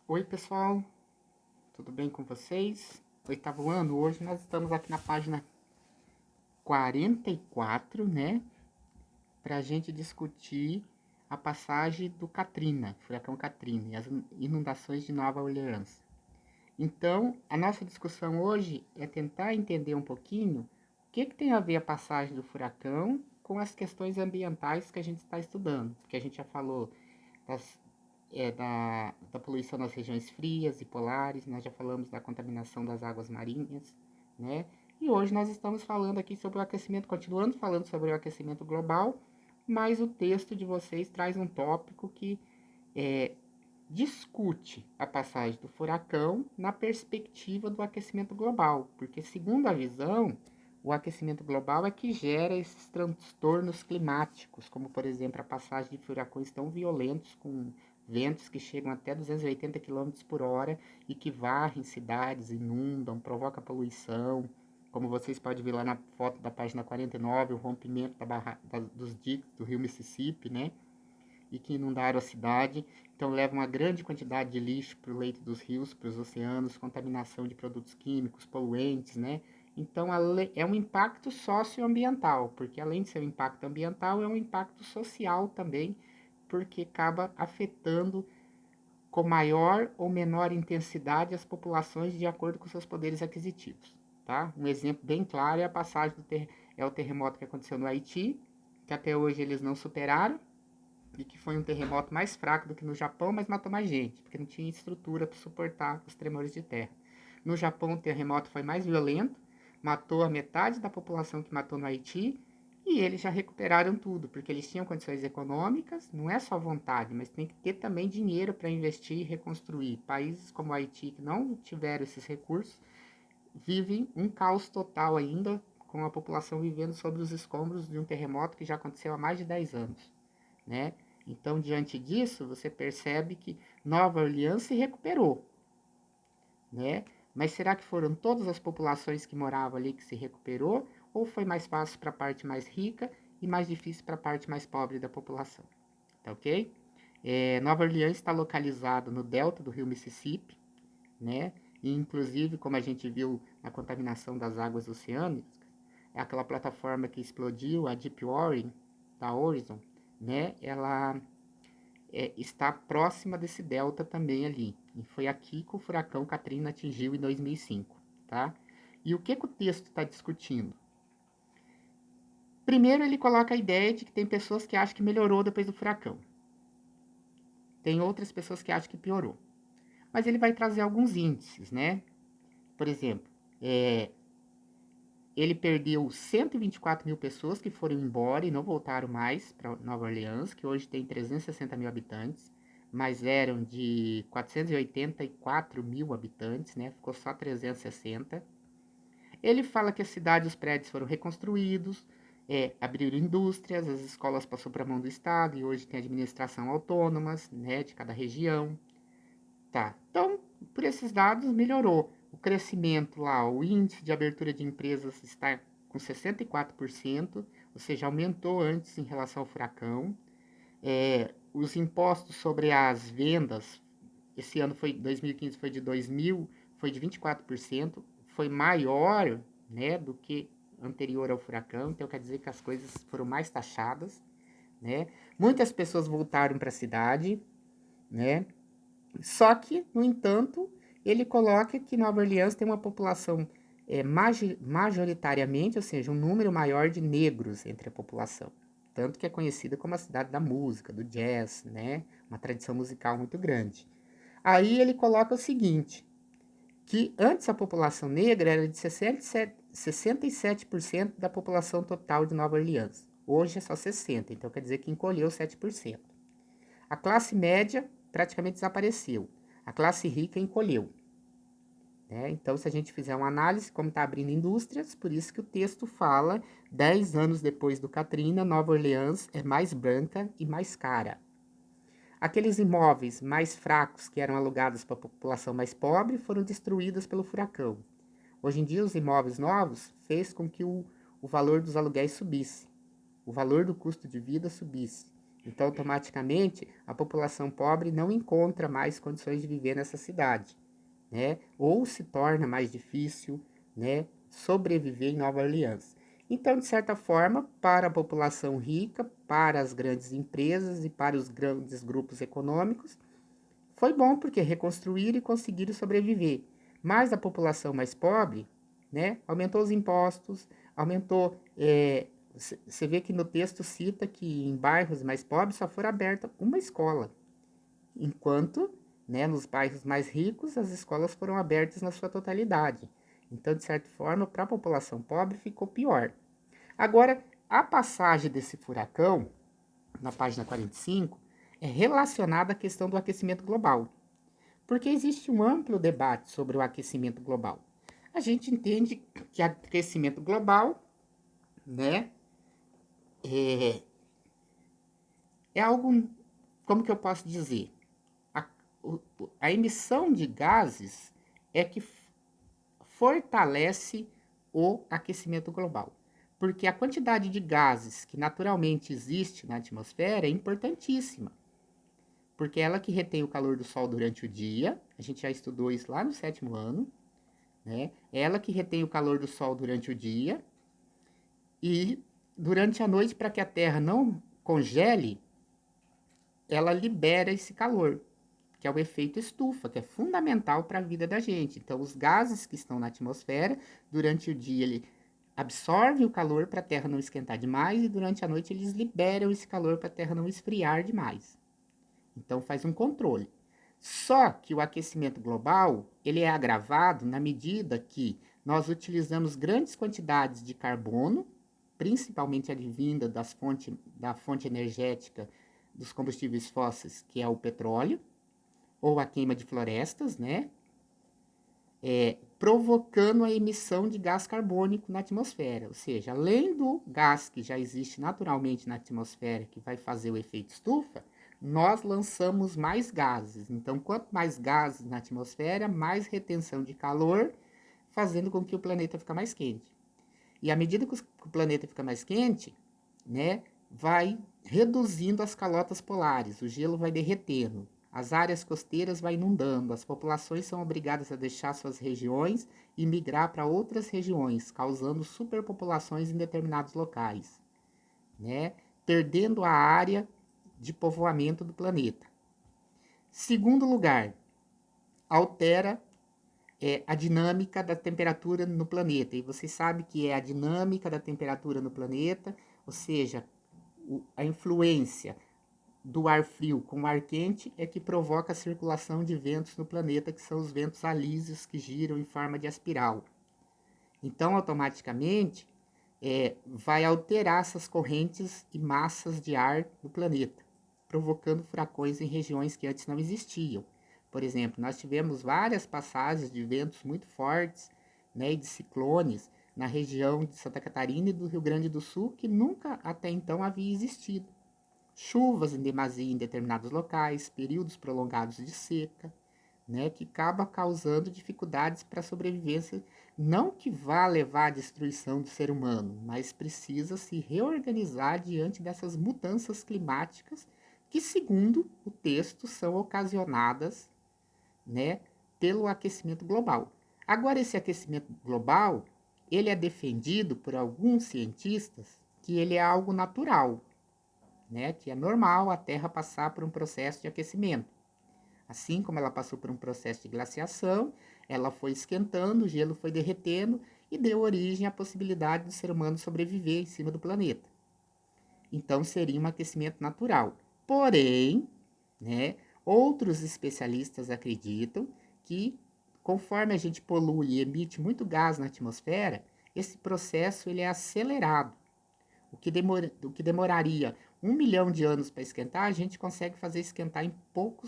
Oi, pessoal, tudo bem com vocês? Oitavo ano, hoje nós estamos aqui na página 44, né? Para a gente discutir a passagem do Katrina, furacão Katrina, e as inundações de Nova Orleans. Então, a nossa discussão hoje é tentar entender um pouquinho o que tem a ver a passagem do furacão com as questões ambientais que a gente está estudando, porque a gente já falou das da poluição nas regiões frias e polares, nós já falamos da contaminação das águas marinhas, né? E hoje nós estamos falando aqui sobre o aquecimento, continuando falando sobre o aquecimento global, mas o texto de vocês traz um tópico que é, discute a passagem do furacão na perspectiva do aquecimento global, porque segundo a visão, o aquecimento global é que gera esses transtornos climáticos, como por exemplo a passagem de furacões tão violentos com ventos que chegam até 280 quilômetros por hora e que varrem cidades, inundam, provocam poluição. Como vocês podem ver lá na foto da página 49, o rompimento dos diques do rio Mississippi, né? E que inundaram a cidade. Então leva uma grande quantidade de lixo para o leito dos rios, para os oceanos, contaminação de produtos químicos, poluentes, né? Então é um impacto socioambiental, porque além de ser um impacto ambiental, é um impacto social também, porque acaba afetando com maior ou menor intensidade as populações de acordo com seus poderes aquisitivos. Tá? Um exemplo bem claro é a passagem é o terremoto que aconteceu no Haiti, que até hoje eles não superaram, e que foi um terremoto mais fraco do que no Japão, mas matou mais gente, porque não tinha estrutura para suportar os tremores de terra. No Japão, o terremoto foi mais violento, matou a metade da população que matou no Haiti, e eles já recuperaram tudo, porque eles tinham condições econômicas, não é só vontade, mas tem que ter também dinheiro para investir e reconstruir. Países como o Haiti, que não tiveram esses recursos, vivem um caos total ainda, com a população vivendo sobre os escombros de um terremoto que já aconteceu há mais de 10 anos, né? Então, diante disso, você percebe que Nova Orleans se recuperou, né? Mas será que foram todas as populações que moravam ali que se recuperou? Ou foi mais fácil para a parte mais rica e mais difícil para a parte mais pobre da população? Tá ok? Nova Orleans está localizado no delta do rio Mississippi, né? E, inclusive, como a gente viu na contaminação das águas oceânicas, é aquela plataforma que explodiu, a Deepwater, da Horizon, né? Ela está próxima desse delta também ali. E foi aqui que o furacão Katrina atingiu em 2005, tá? E o que o texto está discutindo? Primeiro, ele coloca a ideia de que tem pessoas que acham que melhorou depois do furacão. Tem outras pessoas que acham que piorou. Mas ele vai trazer alguns índices, né? Por exemplo, ele perdeu 124 mil pessoas que foram embora e não voltaram mais para Nova Orleans, que hoje tem 360 mil habitantes, mas eram de 484 mil habitantes, né? Ficou só 360. Ele fala que a cidade e os prédios foram reconstruídos, abriram indústrias, as escolas passou para a mão do Estado e hoje tem administração autônomas, né, de cada região. Tá, então, por esses dados, melhorou. O crescimento lá, o índice de abertura de empresas está com 64%, ou seja, aumentou antes em relação ao furacão. Os impostos sobre as vendas, esse ano foi 2015 foi de 2.000, foi de 24%, foi maior, né, do que anterior ao furacão, então quer dizer que as coisas foram mais taxadas, né? Muitas pessoas voltaram para a cidade, né? Só que, no entanto, ele coloca que Nova Orleans tem uma população majoritariamente, ou seja, um número maior de negros entre a população. Tanto que é conhecida como a cidade da música, do jazz, né? Uma tradição musical muito grande. Aí ele coloca o seguinte, que antes a população negra era de 67% da população total de Nova Orleans. Hoje é só 60%, então quer dizer que encolheu 7%. A classe média praticamente desapareceu. A classe rica encolheu. Né? Então, se a gente fizer uma análise, como está abrindo indústrias, por isso que o texto fala, 10 anos depois do Katrina, Nova Orleans é mais branca e mais cara. Aqueles imóveis mais fracos que eram alugados para a população mais pobre foram destruídos pelo furacão. Hoje em dia, os imóveis novos fez com que o valor dos aluguéis subisse, o valor do custo de vida subisse. Então, automaticamente, a população pobre não encontra mais condições de viver nessa cidade, né? Ou se torna mais difícil, né, sobreviver em Nova Orleans. Então, de certa forma, para a população rica, para as grandes empresas e para os grandes grupos econômicos, foi bom porque reconstruíram e conseguiram sobreviver. Mas a população mais pobre, né, aumentou os impostos, aumentou. Você vê que no texto cita que em bairros mais pobres só foi aberta uma escola, enquanto, né, nos bairros mais ricos as escolas foram abertas na sua totalidade. Então, de certa forma, para a população pobre ficou pior. Agora, a passagem desse furacão, na página 45, é relacionada à questão do aquecimento global. Porque existe um amplo debate sobre o aquecimento global. A gente entende que aquecimento global, né, é, é algo, como que eu posso dizer? A, a emissão de gases é que fortalece o aquecimento global. Porque a quantidade de gases que naturalmente existe na atmosfera é importantíssima. Porque é ela que retém o calor do Sol durante o dia, a gente já estudou isso lá no 7º ano, né? Ela que retém o calor do Sol durante o dia e durante a noite, para que a Terra não congele, ela libera esse calor, que é o efeito estufa, que é fundamental para a vida da gente. Então, os gases que estão na atmosfera, durante o dia, ele absorvem o calor para a Terra não esquentar demais e durante a noite eles liberam esse calor para a Terra não esfriar demais. Então, faz um controle. Só que o aquecimento global, ele é agravado na medida que nós utilizamos grandes quantidades de carbono, principalmente advinda da fonte energética dos combustíveis fósseis, que é o petróleo, ou a queima de florestas, né? Provocando a emissão de gás carbônico na atmosfera. Ou seja, além do gás que já existe naturalmente na atmosfera, que vai fazer o efeito estufa, nós lançamos mais gases. Então, quanto mais gases na atmosfera, mais retenção de calor, fazendo com que o planeta fique mais quente. E à medida que o planeta fica mais quente, né, vai reduzindo as calotas polares, o gelo vai derretendo, as áreas costeiras vai inundando, as populações são obrigadas a deixar suas regiões e migrar para outras regiões, causando superpopulações em determinados locais, né, perdendo a área de povoamento do planeta. Segundo lugar, altera a dinâmica da temperatura no planeta. E você sabe que é a dinâmica da temperatura no planeta, ou seja, a influência do ar frio com o ar quente é que provoca a circulação de ventos no planeta, que são os ventos alísios que giram em forma de espiral. Então, automaticamente, vai alterar essas correntes e massas de ar no planeta, provocando furacões em regiões que antes não existiam. Por exemplo, nós tivemos várias passagens de ventos muito fortes, né, e de ciclones na região de Santa Catarina e do Rio Grande do Sul, que nunca até então havia existido. Chuvas em demasia em determinados locais, períodos prolongados de seca, né, que acaba causando dificuldades para a sobrevivência, não que vá levar à destruição do ser humano, mas precisa se reorganizar diante dessas mudanças climáticas que, segundo o texto, são ocasionadas, né, pelo aquecimento global. Agora, esse aquecimento global, ele é defendido por alguns cientistas que ele é algo natural, né, que é normal a Terra passar por um processo de aquecimento. Assim como ela passou por um processo de glaciação, ela foi esquentando, o gelo foi derretendo e deu origem à possibilidade do ser humano sobreviver em cima do planeta. Então seria um aquecimento natural. Porém, né, outros especialistas acreditam que conforme a gente polui e emite muito gás na atmosfera, esse processo ele é acelerado. O que demoraria 1 milhão de anos para esquentar, a gente consegue fazer esquentar em pouco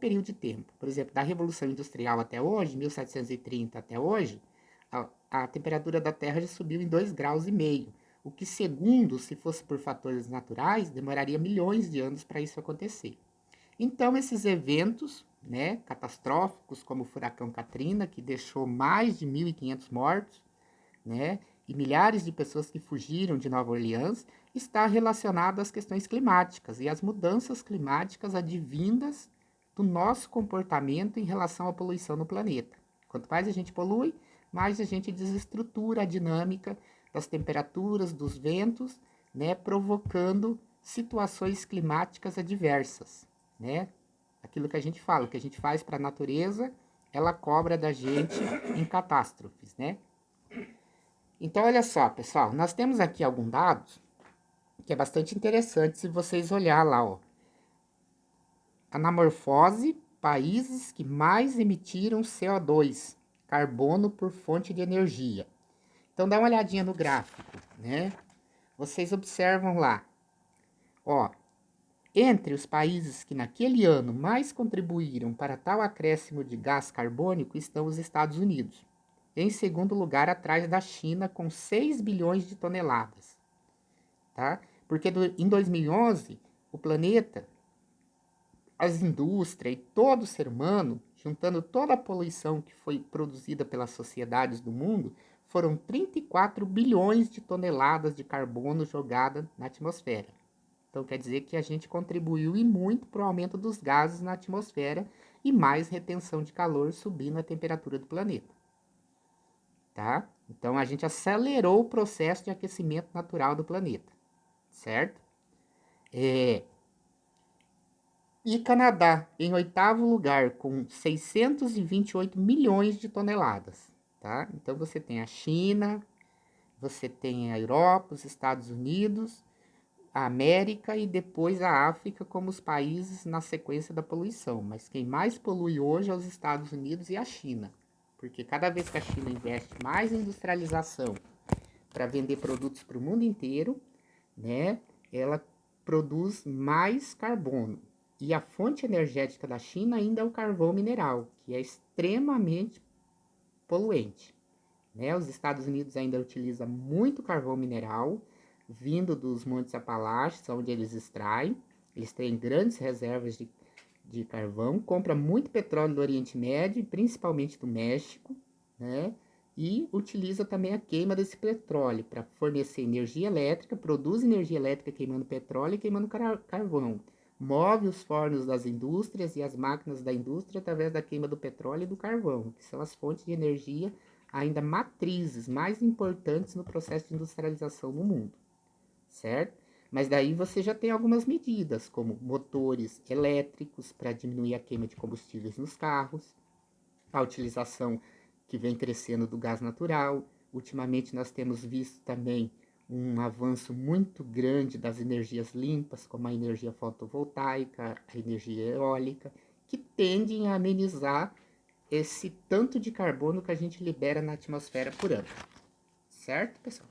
período de tempo. Por exemplo, da Revolução Industrial até hoje, 1730 até hoje, a temperatura da Terra já subiu em 2,5 graus, o que, segundo, se fosse por fatores naturais, demoraria milhões de anos para isso acontecer. Então, esses eventos, né, catastróficos, como o furacão Katrina, que deixou mais de 1.500 mortos, né, e milhares de pessoas que fugiram de Nova Orleans está relacionado às questões climáticas e às mudanças climáticas advindas do nosso comportamento em relação à poluição no planeta. Quanto mais a gente polui, mais a gente desestrutura a dinâmica das temperaturas, dos ventos, né, provocando situações climáticas adversas, né? Aquilo que a gente fala, o que a gente faz para a natureza, ela cobra da gente em catástrofes, né? Então, olha só, pessoal, nós temos aqui alguns dados que é bastante interessante se vocês olhar lá, ó. Anamorfose, países que mais emitiram CO2, carbono por fonte de energia. Então, dá uma olhadinha no gráfico, né? Vocês observam lá, ó, entre os países que naquele ano mais contribuíram para tal acréscimo de gás carbônico estão os Estados Unidos. Em segundo lugar, atrás da China, com 6 bilhões de toneladas. Tá? Porque em 2011, o planeta, as indústrias e todo ser humano, juntando toda a poluição que foi produzida pelas sociedades do mundo, foram 34 bilhões de toneladas de carbono jogada na atmosfera. Então quer dizer que a gente contribuiu e muito para o aumento dos gases na atmosfera e mais retenção de calor subindo a temperatura do planeta. Tá? Então a gente acelerou o processo de aquecimento natural do planeta, certo? E Canadá, em oitavo lugar, com 628 milhões de toneladas. Tá? Então você tem a China, você tem a Europa, os Estados Unidos, a América e depois a África como os países na sequência da poluição. Mas quem mais polui hoje é os Estados Unidos e a China. Porque cada vez que a China investe mais em industrialização para vender produtos para o mundo inteiro, né, ela produz mais carbono. E a fonte energética da China ainda é o carvão mineral, que é extremamente poluente. Né? Os Estados Unidos ainda utilizam muito carvão mineral, vindo dos Montes Apalaches, onde eles extraem. Eles têm grandes reservas de carvão, compra muito petróleo do Oriente Médio, principalmente do México, né? E utiliza também a queima desse petróleo para fornecer energia elétrica, produz energia elétrica queimando petróleo e queimando carvão. Move os fornos das indústrias e as máquinas da indústria através da queima do petróleo e do carvão, que são as fontes de energia ainda matrizes mais importantes no processo de industrialização no mundo, certo? Mas daí você já tem algumas medidas, como motores elétricos para diminuir a queima de combustíveis nos carros, a utilização que vem crescendo do gás natural. Ultimamente nós temos visto também um avanço muito grande das energias limpas, como a energia fotovoltaica, a energia eólica, que tendem a amenizar esse tanto de carbono que a gente libera na atmosfera por ano. Certo, pessoal?